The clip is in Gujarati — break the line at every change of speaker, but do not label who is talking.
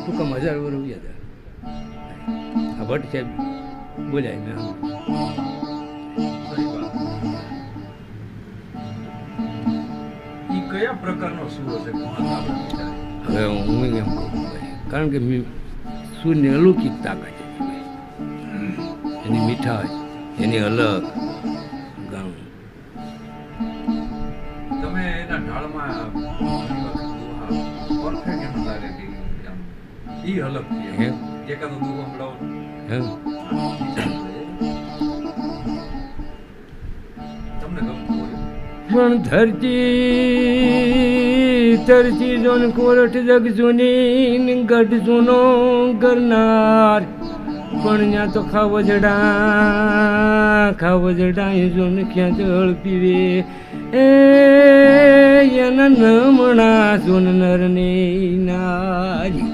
શું કામ 1000 વર્ષ ગયા હતા આ ભટ્ટ સાહેબ બોલ્યા મેં
ઈ કયા પ્રકારનો સૂર હશે
હવે હું એમ કહું ભાઈ કારણ કે સૂરની અલૌકિક તાકાત છે એની મીઠાશ એની અલગ ગાણું
તમે એના ઢાળમાં પરફેક્ટ એમ લાગે કે આમ ઈ અલગ છે
એમ
એકાદો દુઃખ સંભળાવો
એમ
તમને ગમતું હોય
પણ ધરતી જોન કોરઠ જગ જૂની ગઢ જૂનો કરનાર પણ ત્યાં તો ખાવજડા જોન ક્યાં જળ પીવે એના નમણા જોન નર ને નારી